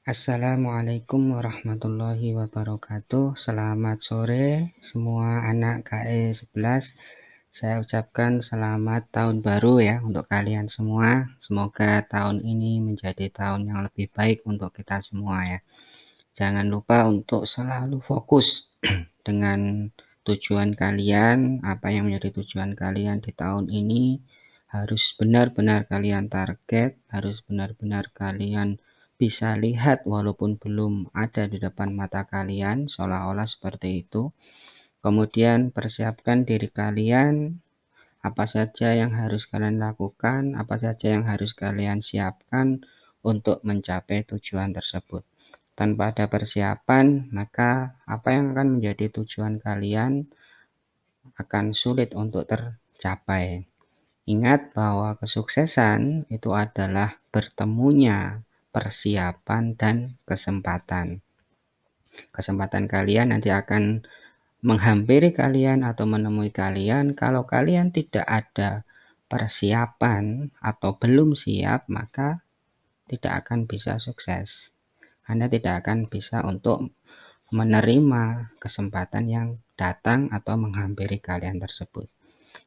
Assalamualaikum warahmatullahi wabarakatuh. Selamat sore semua anak KE 11. Saya ucapkan selamat tahun baru ya untuk kalian semua. Semoga tahun ini menjadi tahun yang lebih baik untuk kita semua ya. Jangan lupa untuk selalu fokus dengan tujuan kalian, apa yang menjadi tujuan kalian di tahun ini harus benar-benar kalian target, harus benar-benar kalian bisa lihat walaupun belum ada di depan mata kalian, seolah-olah seperti itu. Kemudian persiapkan diri kalian, apa saja yang harus kalian lakukan, apa saja yang harus kalian siapkan untuk mencapai tujuan tersebut. Tanpa ada persiapan, maka apa yang akan menjadi tujuan kalian akan sulit untuk tercapai. Ingat bahwa kesuksesan itu adalah bertemunya persiapan dan kesempatan. Kesempatan kalian nanti akan menghampiri kalian atau menemui kalian. Kalau kalian tidak ada persiapan atau belum siap, maka tidak akan bisa sukses. Anda tidak akan bisa untuk menerima kesempatan yang datang atau menghampiri kalian tersebut.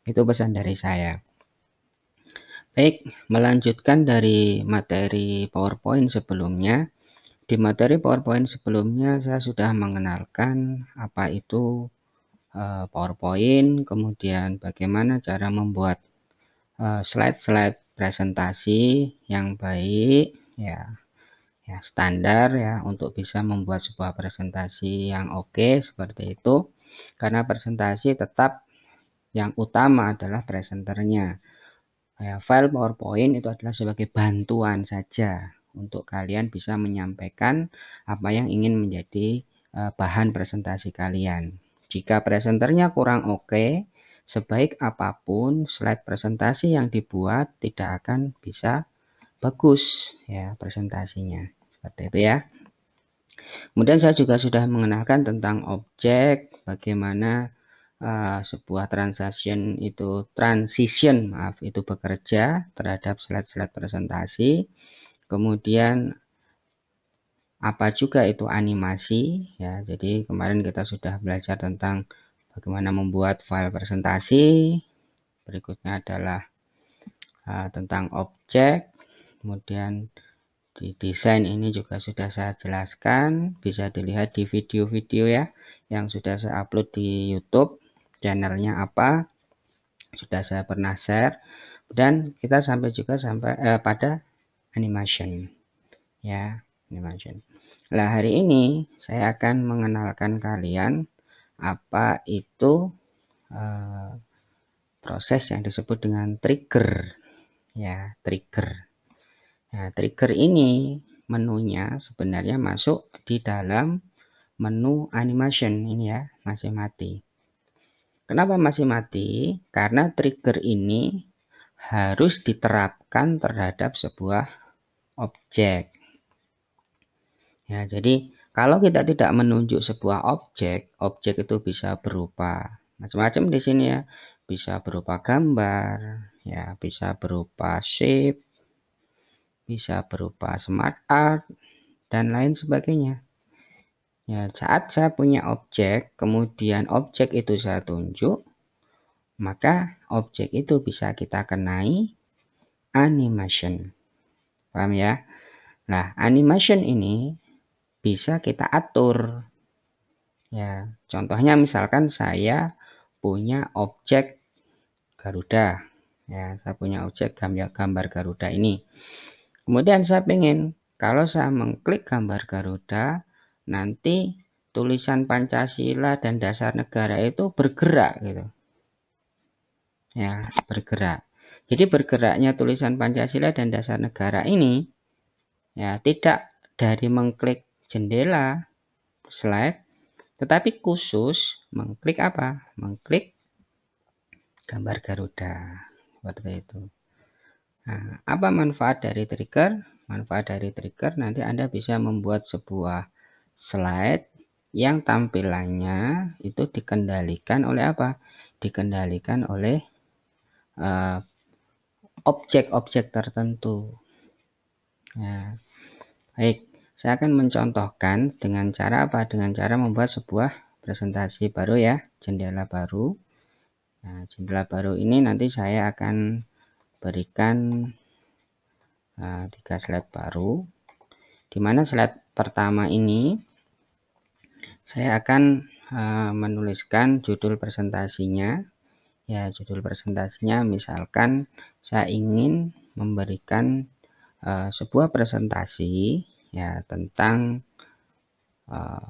Itu pesan dari saya. Baik, melanjutkan dari materi PowerPoint sebelumnya. Di materi PowerPoint sebelumnya saya sudah mengenalkan apa itu PowerPoint, kemudian bagaimana cara membuat slide-slide presentasi yang baik ya, standar ya untuk bisa membuat sebuah presentasi yang oke seperti itu. Karena presentasi tetap yang utama adalah presenternya. File PowerPoint itu adalah sebagai bantuan saja untuk kalian bisa menyampaikan apa yang ingin menjadi bahan presentasi kalian. Jika presenternya kurang oke, sebaik apapun slide presentasi yang dibuat tidak akan bisa bagus ya presentasinya. Seperti itu ya. Kemudian saya juga sudah mengenalkan tentang objek, bagaimana sebuah transition itu bekerja terhadap slide-slide presentasi. Kemudian apa juga itu animasi ya. Jadi kemarin kita sudah belajar tentang bagaimana membuat file presentasi. Berikutnya adalah tentang objek. Kemudian di desain ini juga sudah saya jelaskan, bisa dilihat di video-video ya yang sudah saya upload di YouTube. Channelnya apa sudah saya pernah share, dan kita sampai juga pada animation ya, animation. Nah, hari ini saya akan mengenalkan kalian apa itu proses yang disebut dengan trigger ya, trigger. Nah, trigger ini menunya sebenarnya masuk di dalam menu animation ini ya, masih mati. Kenapa masih mati? Karena trigger ini harus diterapkan terhadap sebuah objek. Ya, jadi kalau kita tidak menunjuk sebuah objek, objek itu bisa berupa macam-macam di sini ya. Bisa berupa gambar, ya, bisa berupa shape, bisa berupa smart art, dan lain sebagainya. Ya, saat saya punya objek, kemudian objek itu saya tunjuk, maka objek itu bisa kita kenai animation. Paham ya? Nah, animation ini bisa kita atur. Ya, contohnya misalkan saya punya objek Garuda. Ya, saya punya objek gambar Garuda ini. Kemudian saya pengen kalau saya mengklik gambar Garuda, nanti tulisan Pancasila dan dasar negara itu bergerak gitu. Ya, bergerak. Jadi bergeraknya tulisan Pancasila dan dasar negara ini ya tidak dari mengklik jendela slide, tetapi khusus mengklik apa? Mengklik gambar Garuda. Seperti itu. Nah, apa manfaat dari trigger? Manfaat dari trigger nanti Anda bisa membuat sebuah slide yang tampilannya itu dikendalikan oleh apa? Dikendalikan oleh objek-objek tertentu. Nah, baik, saya akan mencontohkan dengan cara apa? Dengan cara membuat sebuah presentasi baru ya, jendela baru. Nah, jendela baru ini nanti saya akan berikan 3 slide baru, di mana slide pertama ini saya akan menuliskan judul presentasinya. Ya, judul presentasinya misalkan saya ingin memberikan sebuah presentasi ya tentang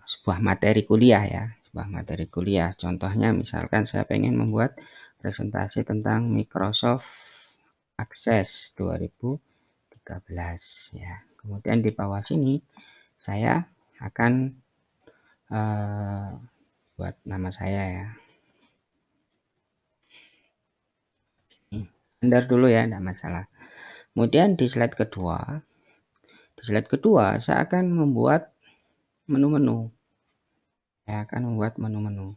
sebuah materi kuliah ya, sebuah materi kuliah. Contohnya misalkan saya pengen membuat presentasi tentang Microsoft Access 2013 ya. Kemudian di bawah sini saya akan buat nama saya ya. Enter dulu ya, tidak masalah. Kemudian di slide kedua saya akan membuat menu-menu. Saya akan membuat menu-menu.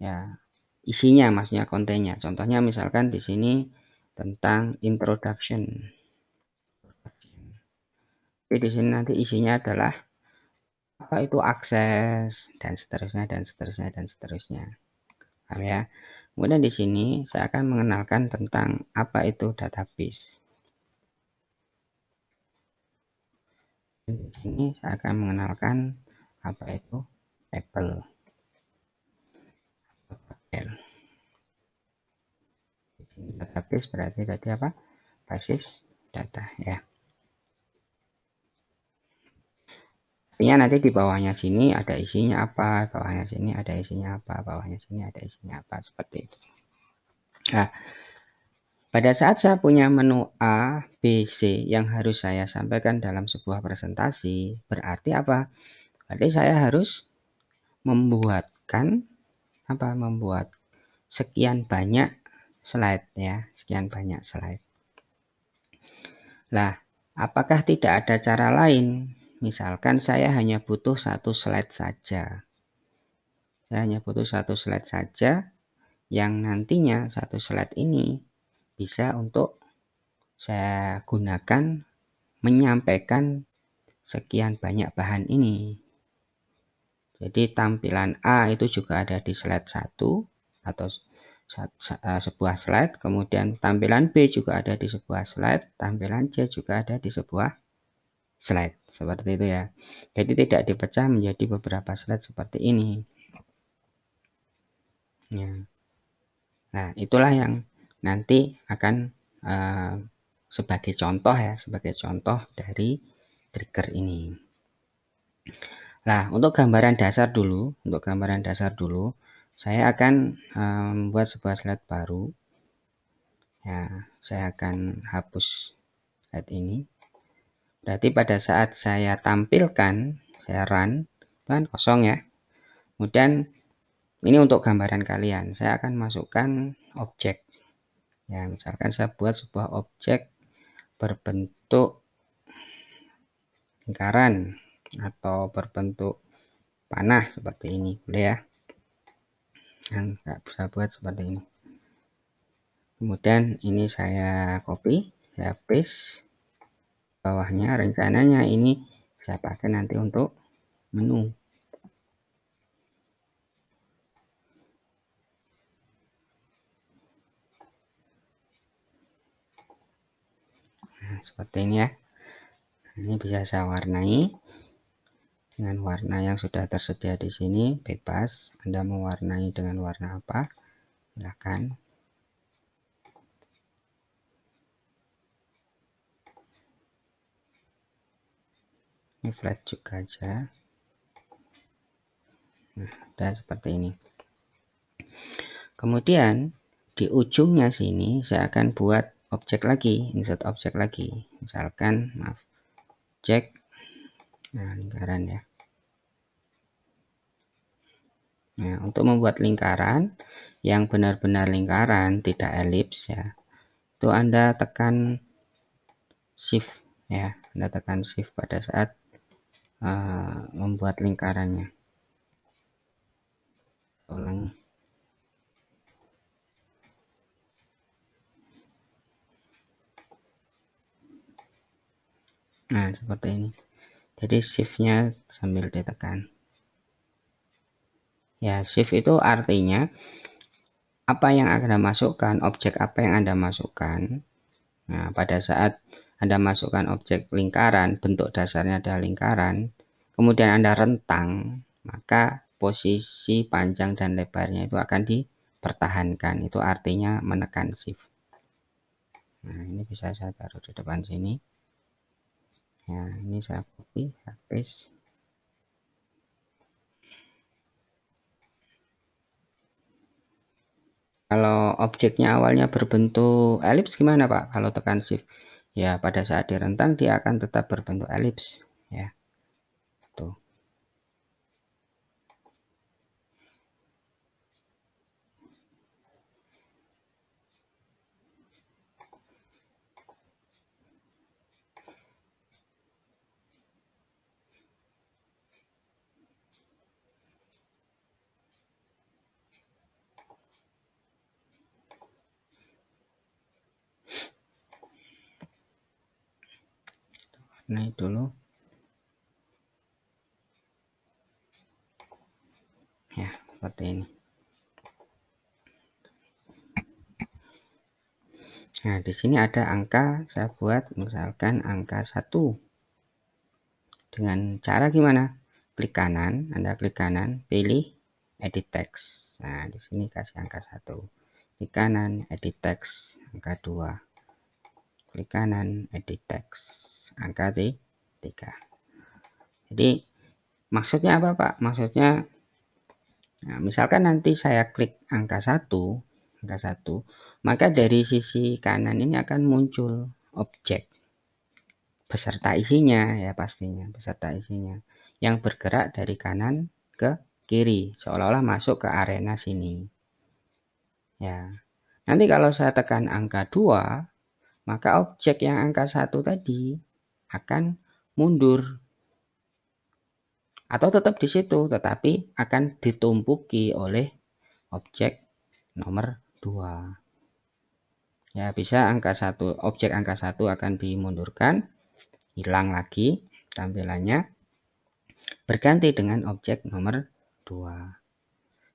Ya, isinya maksudnya kontennya. Contohnya misalkan di sini tentang introduction. Jadi di sini nanti isinya adalah apa itu akses dan seterusnya dan seterusnya dan seterusnya. Paham ya? Kemudian di sini saya akan mengenalkan tentang apa itu database. Di sini saya akan mengenalkan apa itu Apple. Database berarti tadi apa? Basis data ya. Artinya nanti di bawahnya sini ada isinya apa, bawahnya sini ada isinya apa, bawahnya sini ada isinya apa, seperti itu. Nah, pada saat saya punya menu A, B, C yang harus saya sampaikan dalam sebuah presentasi, berarti apa? Berarti saya harus membuatkan apa? Membuat sekian banyak slide ya, sekian banyak slide. Nah, apakah tidak ada cara lain? Misalkan saya hanya butuh 1 slide saja. Saya hanya butuh 1 slide saja yang nantinya 1 slide ini bisa untuk saya gunakan menyampaikan sekian banyak bahan ini. Jadi tampilan A itu juga ada di slide 1 atau sebuah slide, kemudian tampilan B juga ada di sebuah slide, tampilan C juga ada di sebuah slide, seperti itu ya. Jadi tidak dipecah menjadi beberapa slide seperti ini ya. Nah, itulah yang nanti akan sebagai contoh ya, sebagai contoh dari trigger ini. Nah, untuk gambaran dasar dulu, saya akan membuat sebuah slide baru. Ya, saya akan hapus slide ini. Berarti pada saat saya tampilkan, saya run, itu kan kosong ya. Kemudian ini untuk gambaran kalian, saya akan masukkan objek. Ya, misalkan saya buat sebuah objek berbentuk lingkaran atau berbentuk panah seperti ini, boleh ya. Yang nggak bisa buat seperti ini. Kemudian ini saya copy, saya paste bawahnya. Rencananya ini saya pakai nanti untuk menu. Nah, seperti ini ya. Ini bisa saya warnai dengan warna yang sudah tersedia di sini, bebas. Anda mewarnai dengan warna apa? Silakan. Ini flat juga aja. Nah, dan seperti ini. Kemudian di ujungnya sini saya akan buat objek lagi, insert objek lagi. Misalkan, maaf, objek, nah lingkaran ya. Nah, untuk membuat lingkaran yang benar-benar lingkaran, tidak elips ya, itu Anda tekan shift ya, Anda tekan shift pada saat membuat lingkarannya. Ulang. Nah, seperti ini. Jadi shift-nya sambil ditekan. Ya, shift itu artinya apa yang Anda masukkan, objek apa yang Anda masukkan. Nah, pada saat Anda masukkan objek lingkaran, bentuk dasarnya adalah lingkaran, kemudian Anda rentang, maka posisi panjang dan lebarnya itu akan dipertahankan. Itu artinya menekan shift. Nah, ini bisa saya taruh di depan sini. Ya, ini saya copy, saya paste. Kalau objeknya awalnya berbentuk elips gimana Pak? Kalau tekan shift, ya pada saat direntang dia akan tetap berbentuk elips, ya. Tuh. Naik dulu. Ya, seperti ini. Nah, di sini ada angka, saya buat misalkan angka 1. Dengan cara gimana? Klik kanan, Anda klik kanan, pilih edit text. Nah, di sini kasih angka 1. Klik kanan, edit text, angka 2. Klik kanan, edit text, angka 3. Jadi, maksudnya apa, Pak? Maksudnya, nah, misalkan nanti saya klik angka 1, maka dari sisi kanan ini akan muncul objek beserta isinya, ya pastinya beserta isinya, yang bergerak dari kanan ke kiri seolah-olah masuk ke arena sini. Ya, nanti kalau saya tekan angka 2, maka objek yang angka 1 tadi akan mundur atau tetap di situ, tetapi akan ditumpuki oleh objek nomor 2. Ya, bisa angka 1, objek angka 1 akan dimundurkan, hilang lagi tampilannya, berganti dengan objek nomor 2.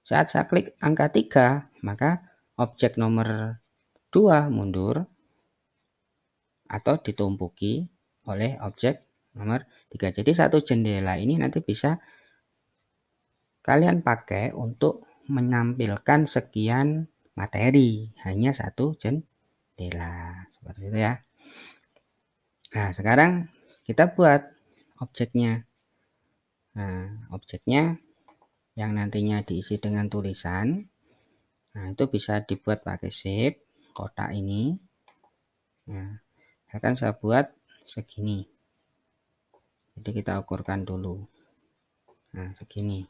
Saat saya klik angka 3, maka objek nomor 2 mundur atau ditumpuki oleh objek nomor 3. Jadi satu jendela ini nanti bisa kalian pakai untuk menampilkan sekian materi, hanya satu jendela. Seperti itu ya. Nah, sekarang kita buat objeknya. Nah, objeknya yang nantinya diisi dengan tulisan. Nah, itu bisa dibuat pakai shape kotak ini. Nah, akan saya buat segini. Jadi kita ukurkan dulu. Nah, segini.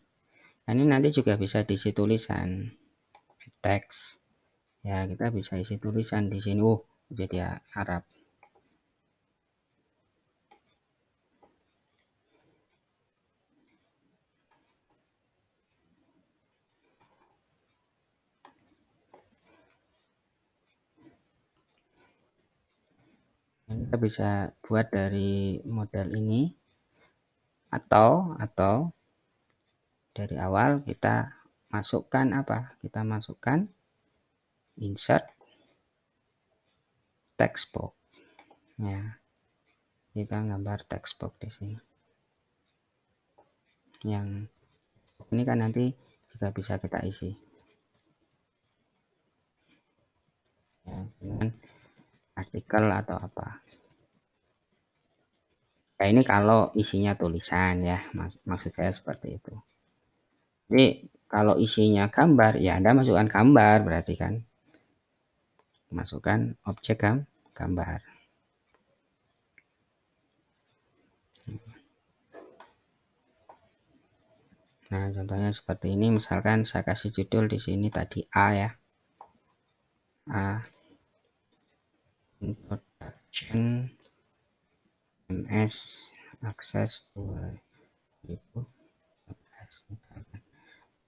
Nah, ini nanti juga bisa diisi tulisan teks. Ya, kita bisa isi tulisan di sini. Jadi Arab. Kita bisa buat dari model ini atau dari awal kita masukkan apa? Kita masukkan insert text box. Ya, kita gambar text box di sini. Yang ini kan nanti juga bisa kita isi. Ya, dengan artikel atau apa. Nah, ini kalau isinya tulisan ya, maksud saya seperti itu. Jadi kalau isinya gambar, ya Anda masukkan gambar berarti kan. Masukkan objek gambar. Nah, contohnya seperti ini. Misalkan saya kasih judul di sini tadi A ya. A Introduction MS Access 2014.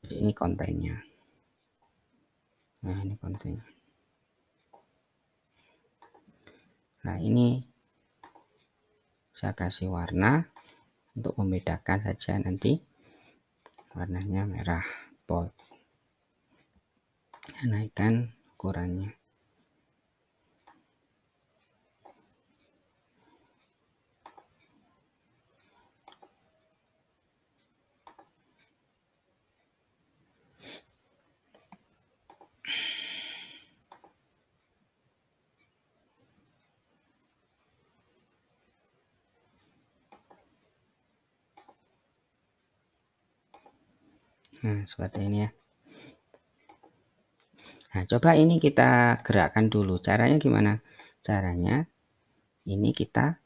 Jadi ini kontennya. Nah, ini kontennya. Nah, ini saya kasih warna. untuk membedakan saja, nanti warnanya merah bold. Naikkan ukurannya. Nah, seperti ini ya. Nah, coba ini kita gerakkan dulu. Caranya gimana? Caranya ini kita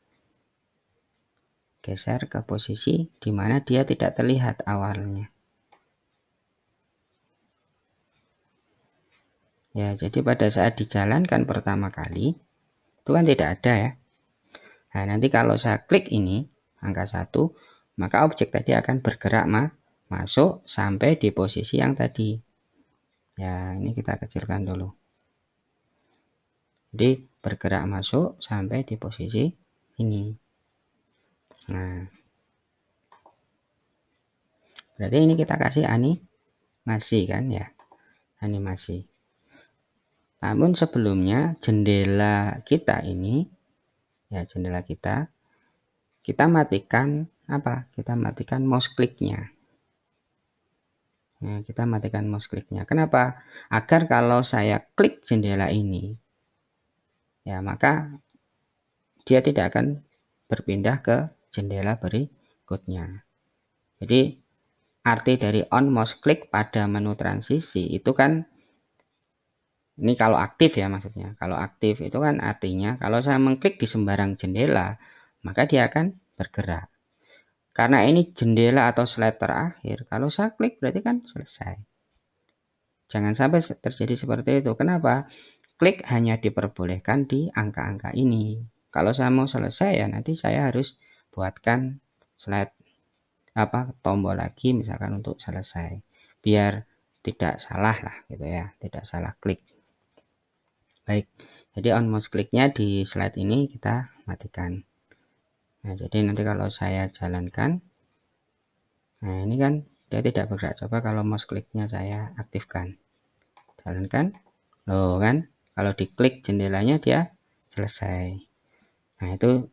geser ke posisi di mana dia tidak terlihat awalnya. Ya, jadi pada saat dijalankan pertama kali, itu kan tidak ada ya. Nah, nanti kalau saya klik ini, angka 1, maka objek tadi akan bergerak masuk sampai di posisi yang tadi. Ya, ini kita kecilkan dulu. Jadi, bergerak masuk sampai di posisi ini. Nah, berarti ini kita kasih animasi kan ya, animasi. Namun sebelumnya jendela kita ini, ya jendela kita matikan apa? Kita matikan mouse click-nya. Nah, kita matikan mouse click-nya. Kenapa? Agar kalau saya klik jendela ini, ya maka dia tidak akan berpindah ke jendela berikutnya. Jadi arti dari on mouse click pada menu transisi itu kan, ini kalau aktif ya maksudnya. Kalau aktif itu kan artinya kalau saya mengklik di sembarang jendela, maka dia akan bergerak. Karena ini jendela atau slide terakhir, kalau saya klik berarti kan selesai. Jangan sampai terjadi seperti itu. Kenapa? Klik hanya diperbolehkan di angka-angka ini. Kalau saya mau selesai ya nanti saya harus buatkan slide tombol lagi misalkan untuk selesai. Biar tidak salah lah gitu ya, tidak salah klik. Baik, jadi on mouse click-nya di slide ini kita matikan. Nah, jadi nanti kalau saya jalankan, nah ini kan dia tidak bergerak. Coba kalau mouse click-nya saya aktifkan, jalankan, loh kan, kalau diklik jendelanya dia selesai. Nah, itu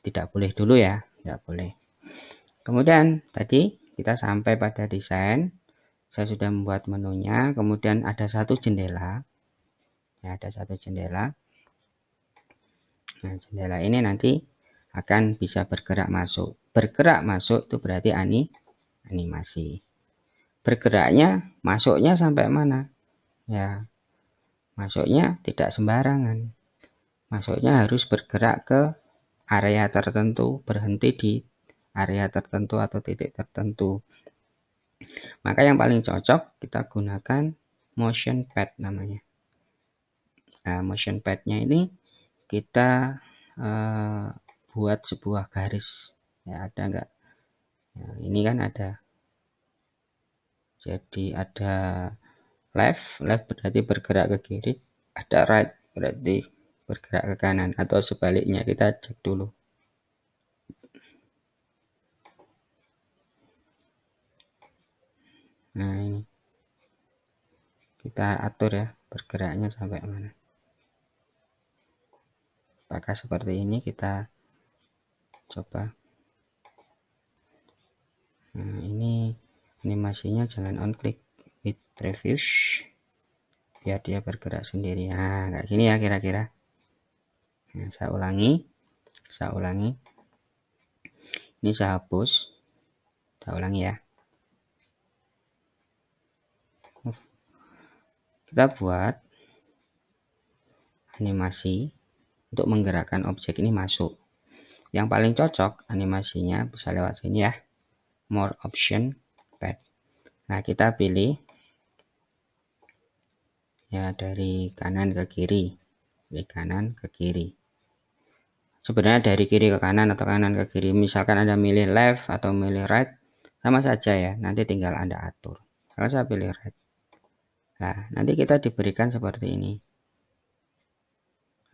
tidak boleh dulu ya, tidak boleh. Kemudian tadi kita sampai pada desain, saya sudah membuat menunya, kemudian ada satu jendela, ya ada satu jendela. Nah, jendela ini nanti akan bisa bergerak masuk. Bergerak masuk itu berarti animasi. Bergeraknya, masuknya sampai mana? Ya, masuknya tidak sembarangan. Masuknya harus bergerak ke area tertentu, berhenti di area tertentu atau titik tertentu. Maka yang paling cocok kita gunakan motion pad namanya. Nah, motion pad-nya ini kita buat sebuah garis. Ya, ada enggak? Nah, ini kan ada. Jadi ada left berarti bergerak ke kiri, ada right berarti bergerak ke kanan, atau sebaliknya. Kita cek dulu. Nah, ini kita atur ya bergeraknya sampai mana. Apakah seperti ini? Kita coba. Nah, ini animasinya jangan on click, with preview biar dia bergerak sendiri. Nah, kayak gini ya kira-kira. Nah, saya ulangi. Ini saya hapus. Saya ulangi ya. Kita buat animasi untuk menggerakkan objek ini masuk. Yang paling cocok animasinya bisa lewat sini ya. More option pad. Nah, kita pilih ya dari kanan ke kiri. Dari kanan ke kiri. Sebenarnya dari kiri ke kanan atau kanan ke kiri. Misalkan Anda milih left atau milih right, sama saja ya. Nanti tinggal Anda atur. Kalau saya pilih right. Nah, nanti kita diberikan seperti ini.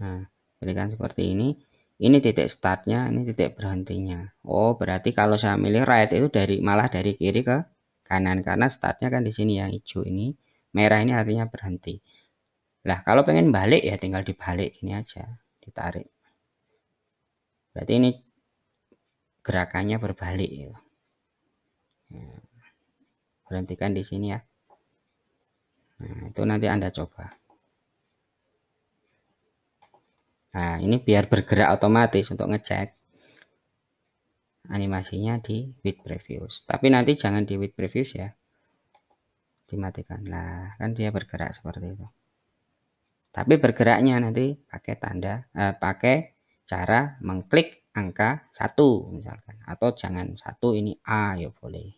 Nah, berikan seperti ini. Ini titik startnya, ini titik berhentinya. Oh, berarti kalau saya milih right itu malah dari kiri ke kanan, karena startnya kan di sini yang hijau ini, merah ini artinya berhenti. Nah, kalau pengen balik ya tinggal dibalik ini aja, ditarik. Berarti ini gerakannya berbalik ya. Nah, berhentikan di sini ya. Nah, itu nanti Anda coba. Nah, ini biar bergerak otomatis untuk ngecek animasinya di with previous. Tapi nanti jangan di with previous ya. Dimatikan. Nah, kan dia bergerak seperti itu. Tapi bergeraknya nanti pakai pakai cara mengklik angka 1 misalkan, atau jangan 1 ini A ya boleh.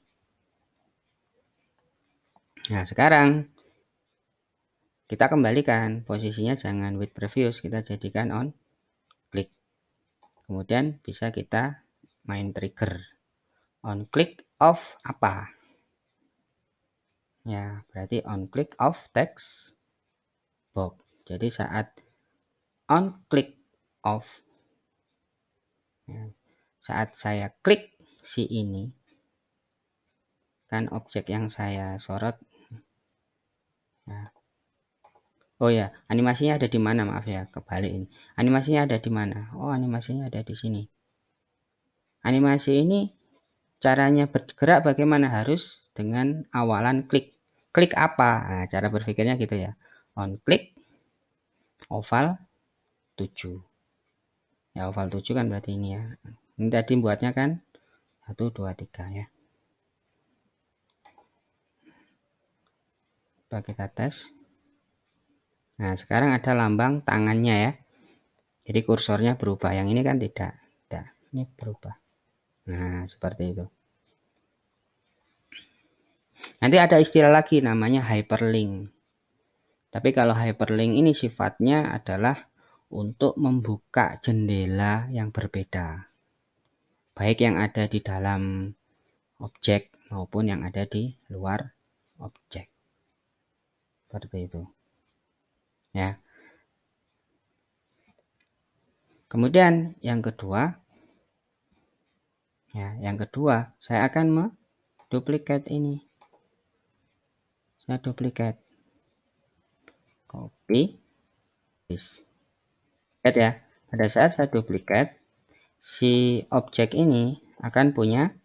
Nah, sekarang kita kembalikan posisinya, jangan with previous, kita jadikan on click. Kemudian bisa kita main trigger on click off apa ya, berarti on click off text box. Jadi saat on click off ya, saat saya klik si ini kan objek yang saya sorot ya. Oh ya, animasinya ada di mana? Maaf ya, kebalik ini. Animasinya ada di mana? Oh, animasinya ada di sini. Animasi ini caranya bergerak bagaimana? Harus dengan awalan klik. Klik apa? Nah, cara berpikirnya gitu ya. On klik oval 7. Ya, oval 7 kan berarti ini ya. Ini tadi buatnya kan 1 2 3 ya. Coba kita tes. Nah, sekarang ada lambang tangannya ya. Jadi kursornya berubah. Yang ini kan tidak. Ini berubah. Nah, seperti itu. Nanti ada istilah lagi namanya hyperlink. Tapi kalau hyperlink ini sifatnya adalah untuk membuka jendela yang berbeda. Baik yang ada di dalam objek maupun yang ada di luar objek. Seperti itu. Ya. Kemudian yang kedua, saya akan menduplikat ini. Saya duplikat, copy, paste. Lihat ya, pada saat saya duplikat, si objek ini akan punya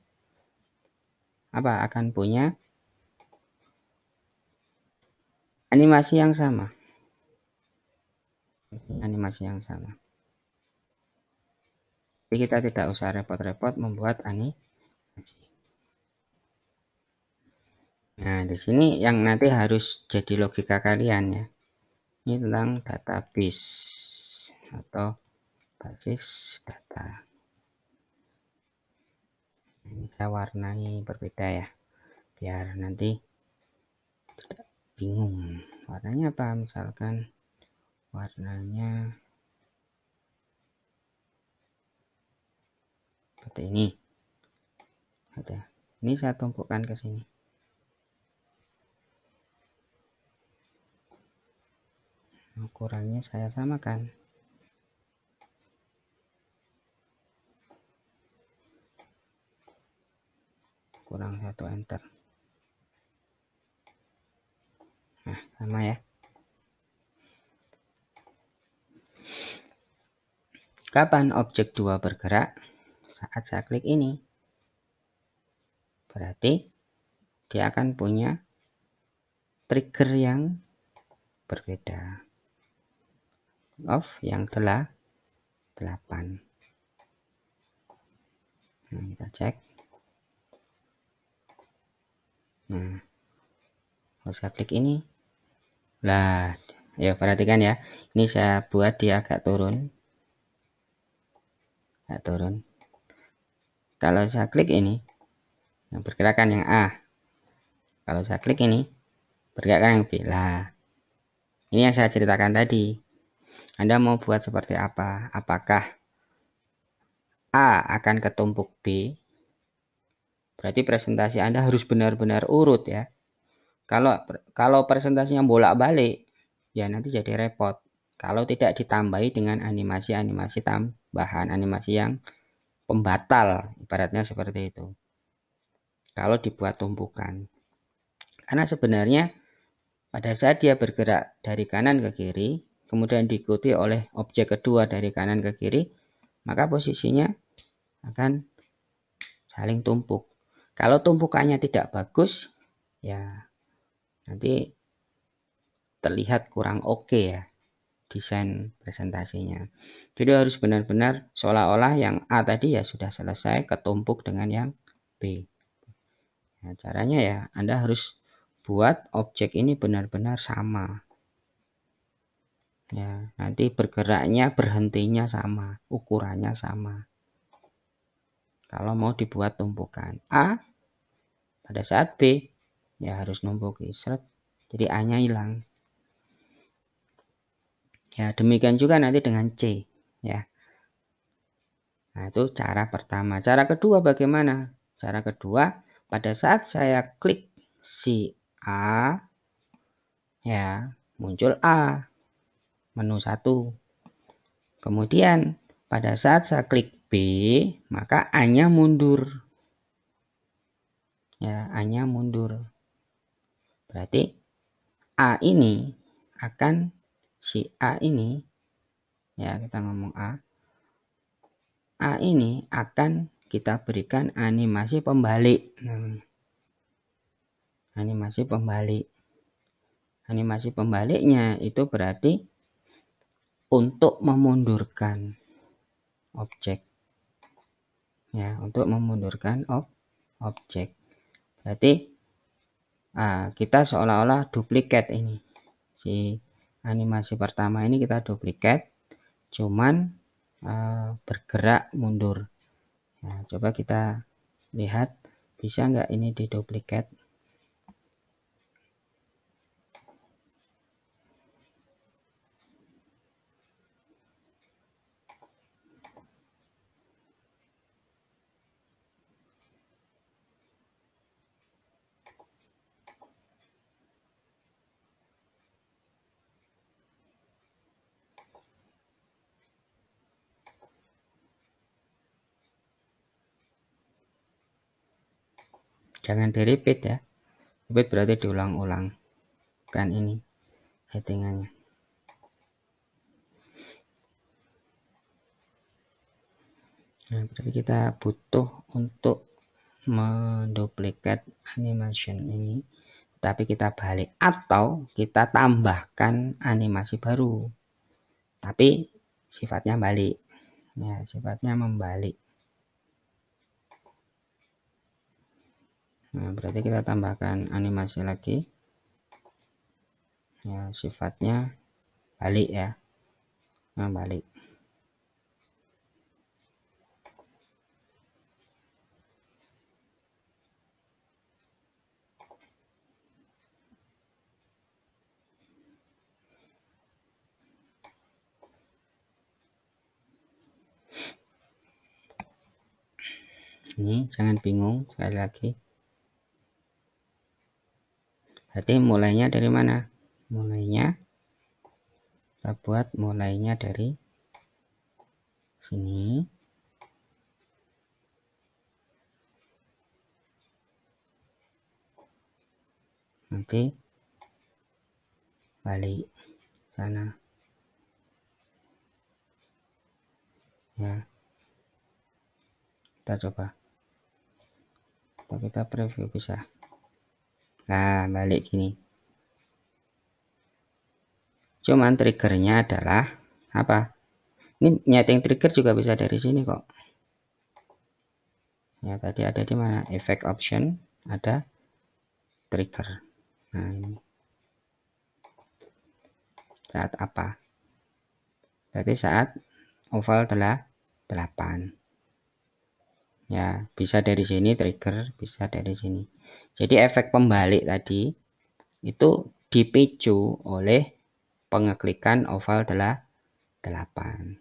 apa? Akan punya animasi yang sama. Animasi yang sama. Jadi kita tidak usah repot-repot membuat animasi. Nah, di sini yang nanti harus jadi logika kalian ya. Ini tentang database atau basis data. Ini saya warnai berbeda ya, biar nanti tidak bingung. Warnanya apa? Misalkan warnanya seperti ini. Ada. Ini saya tumpukkan ke sini. Ukurannya saya samakan. Kurang 1 enter. Nah, sama ya. Kapan objek 2 bergerak? Saat saya klik ini. Berarti dia akan punya trigger yang berbeda. Off yang 8. Nah, kita cek. Nah, kalau saya klik ini, lah, ya perhatikan ya. Ini saya buat dia agak turun. Kalau saya klik ini, yang pergerakan yang A. Kalau saya klik ini, pergerakan yang B. Lah, ini yang saya ceritakan tadi. Anda mau buat seperti apa? Apakah A akan ketumpuk B? Berarti presentasi Anda harus benar-benar urut ya. Kalau presentasinya bolak-balik, ya nanti jadi repot. Kalau tidak ditambahi dengan animasi-animasi bahan animasi yang pembatal, ibaratnya seperti itu. Kalau dibuat tumpukan. Karena sebenarnya pada saat dia bergerak dari kanan ke kiri, kemudian diikuti oleh objek kedua dari kanan ke kiri, maka posisinya akan saling tumpuk. Kalau tumpukannya tidak bagus, ya nanti terlihat kurang oke ya desain presentasinya. Jadi harus benar-benar seolah-olah yang A tadi ya sudah selesai ketumpuk dengan yang B. Nah, caranya ya Anda harus buat objek ini benar-benar sama. Ya, nanti bergeraknya, berhentinya sama, ukurannya sama. Kalau mau dibuat tumpukan A, pada saat B ya harus numpuki seret, jadi A-nya hilang. Ya, demikian juga nanti dengan C ya. Nah, itu cara pertama. Cara kedua bagaimana? Cara kedua, pada saat saya klik si A ya, muncul A menu 1. Kemudian pada saat saya klik B, maka A-nya mundur. Ya, A-nya mundur. Berarti A ini akan si A ini ya, kita ngomong A ini akan kita berikan animasi pembalik. Animasi pembalik. Animasi pembaliknya itu berarti untuk memundurkan objek. Ya, untuk memundurkan objek. Berarti kita seolah-olah duplikat ini. Si animasi pertama ini kita duplikat, cuman bergerak mundur. Nah, coba kita lihat bisa nggak ini diduplikat. Jangan di repeat ya. Repeat berarti diulang-ulang. Kan ini settingannya. Nah, berarti kita butuh untuk menduplikat animation ini, tapi kita balik atau kita tambahkan animasi baru, tapi sifatnya balik. Ya, sifatnya membalik. Nah, berarti kita tambahkan animasi lagi. Ya, sifatnya balik ya. Nah, balik. Ini jangan bingung, sekali lagi. Berarti mulainya dari mana? Mulainya kita buat mulainya dari sini. Nanti balik sana. Ya. Kita coba. Kita preview bisa. Nah, balik gini. Cuman triggernya adalah apa? Ini nyeting trigger juga bisa dari sini kok. Ya, tadi ada di mana? Effect option, ada trigger. Nah, ini. Saat apa? Berarti saat oval adalah 8. Ya, bisa dari sini trigger, bisa dari sini. Jadi efek pembalik tadi itu dipicu oleh pengeklikan oval adalah 8.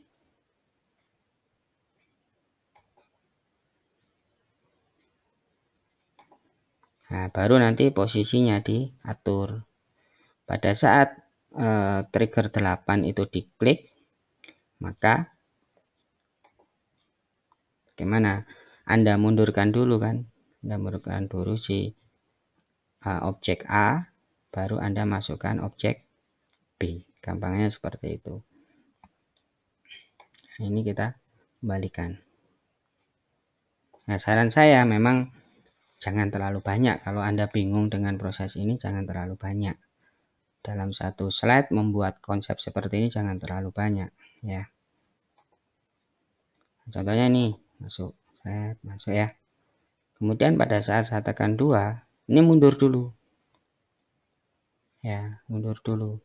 Nah, baru nanti posisinya diatur. Pada saat trigger 8 itu diklik, maka Bagaimana? Anda mundurkan dulu kan, Anda mundurkan dulu si objek A, baru Anda masukkan objek B. Gampangnya seperti itu. Nah, ini kita kembalikan. Nah, saran saya memang jangan terlalu banyak. Kalau Anda bingung dengan proses ini, jangan terlalu banyak. Dalam satu slide membuat konsep seperti ini jangan terlalu banyak, ya. Contohnya nih, masuk ya. Kemudian pada saat saya tekan 2, ini mundur dulu. Ya, mundur dulu.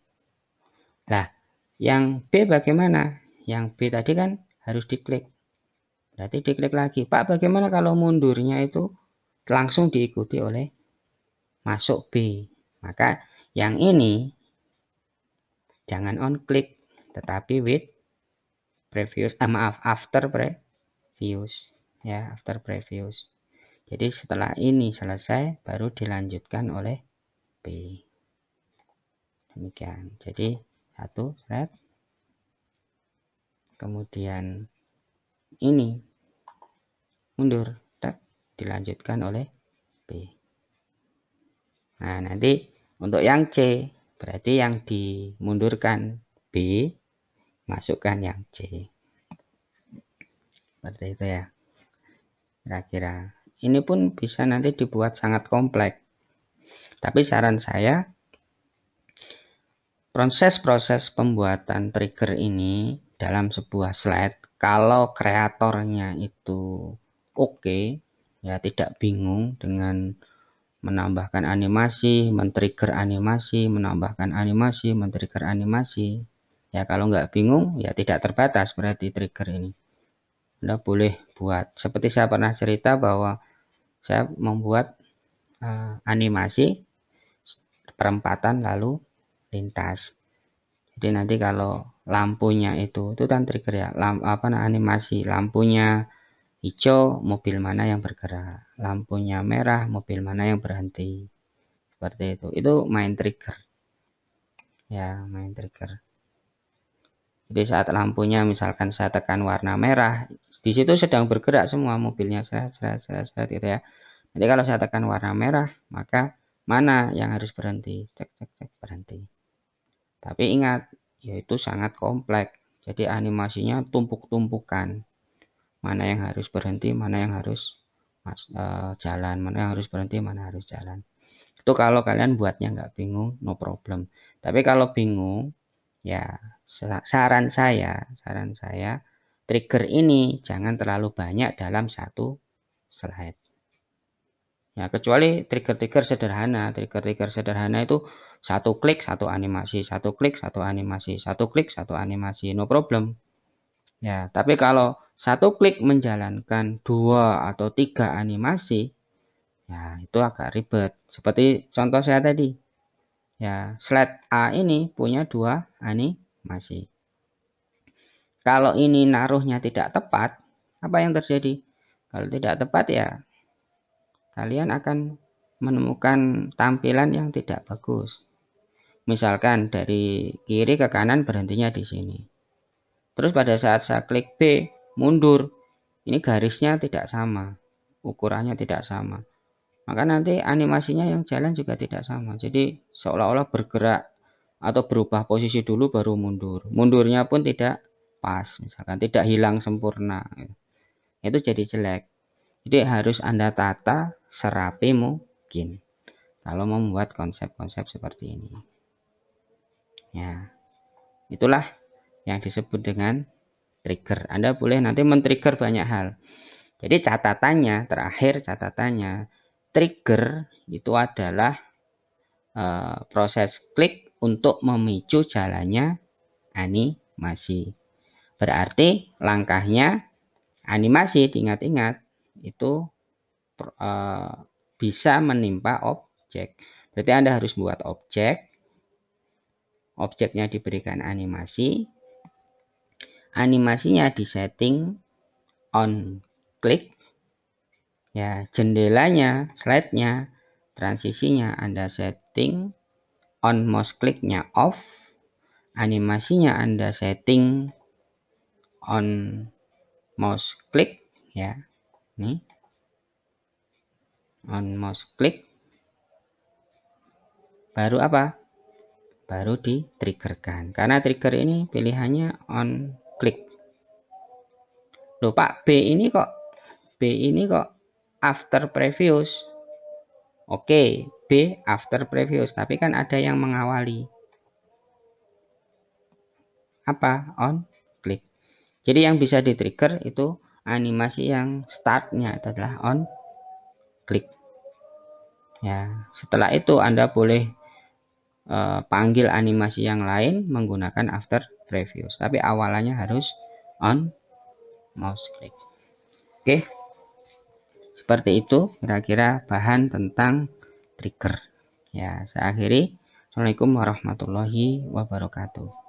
Nah, yang B bagaimana? Yang B tadi kan harus diklik. Berarti diklik lagi. Pak, bagaimana kalau mundurnya itu langsung diikuti oleh masuk B? Maka yang ini jangan on click, tetapi with previous, after previous. Ya, after previous. Jadi setelah ini selesai, baru dilanjutkan oleh B. Demikian. Jadi satu slide. Kemudian ini mundur, dilanjutkan oleh B. Nah, nanti untuk yang C, berarti yang dimundurkan B, masukkan yang C. Seperti itu ya. Kira-kira. Ini pun bisa nanti dibuat sangat kompleks. Tapi saran saya, proses-proses pembuatan trigger ini dalam sebuah slide, kalau kreatornya itu oke, ya tidak bingung dengan menambahkan animasi, men-trigger animasi, menambahkan animasi, men-trigger animasi. Ya kalau nggak bingung, ya tidak terbatas berarti trigger ini. Anda boleh buat, seperti saya pernah cerita bahwa saya membuat animasi perempatan lalu lintas. Jadi nanti kalau lampunya itu kan trigger ya, animasi lampunya hijau, mobil mana yang bergerak, lampunya merah, mobil mana yang berhenti. Seperti itu main trigger ya, main trigger. Jadi saat lampunya misalkan saya tekan warna merah, di situ sedang bergerak semua mobilnya, gitu ya. Jadi kalau saya tekan warna merah, maka mana yang harus berhenti, cek berhenti. Tapi ingat, yaitu sangat kompleks, jadi animasinya tumpuk-tumpukan, mana yang harus berhenti, mana yang harus jalan, mana yang harus berhenti, mana harus jalan. Itu kalau kalian buatnya nggak bingung, no problem. Tapi kalau bingung, ya saran saya trigger ini jangan terlalu banyak dalam satu slide. Ya, kecuali trigger-trigger sederhana. Trigger-trigger sederhana itu satu klik satu animasi, satu klik satu animasi, satu klik satu animasi, no problem. Ya, tapi kalau satu klik menjalankan 2 atau 3 animasi, ya itu agak ribet. Seperti contoh saya tadi. Ya, slide A ini punya 2 animasi. Kalau ini naruhnya tidak tepat, apa yang terjadi? Kalau tidak tepat ya kalian akan menemukan tampilan yang tidak bagus. Misalkan dari kiri ke kanan berhentinya di sini. Terus pada saat saya klik B, mundur. Ini garisnya tidak sama, ukurannya tidak sama. Maka nanti animasinya yang jalan juga tidak sama. Jadi seolah-olah bergerak atau berubah posisi dulu baru mundur. Mundurnya pun tidak pas, misalkan tidak hilang sempurna. Itu jadi jelek. Jadi harus Anda tata serapi mungkin kalau membuat konsep-konsep seperti ini. Ya, itulah yang disebut dengan trigger. Anda boleh nanti men-trigger banyak hal. Jadi terakhir catatannya, trigger itu adalah proses klik untuk memicu jalannya animasi. Berarti langkahnya animasi, diingat-ingat, itu bisa menimpa objek. Berarti Anda harus buat objek, objeknya diberikan animasi, animasinya disetting on click, ya jendelanya, slide-nya, transisinya Anda setting on mouse click-nya off, animasinya Anda setting on mouse click, ya. Nih, on mouse klik, baru apa? Baru di-triggerkan. Karena trigger ini pilihannya on klik. Loh Pak, B ini kok after previous. Oke, B after previous, tapi kan ada yang mengawali. Apa? On klik. Jadi yang bisa di-trigger itu animasi yang startnya adalah on klik. Ya, setelah itu Anda boleh panggil animasi yang lain menggunakan after previous, tapi awalannya harus on mouse click. Oke, seperti itu kira-kira bahan tentang trigger. Ya, saya akhiri. Assalamualaikum warahmatullahi wabarakatuh.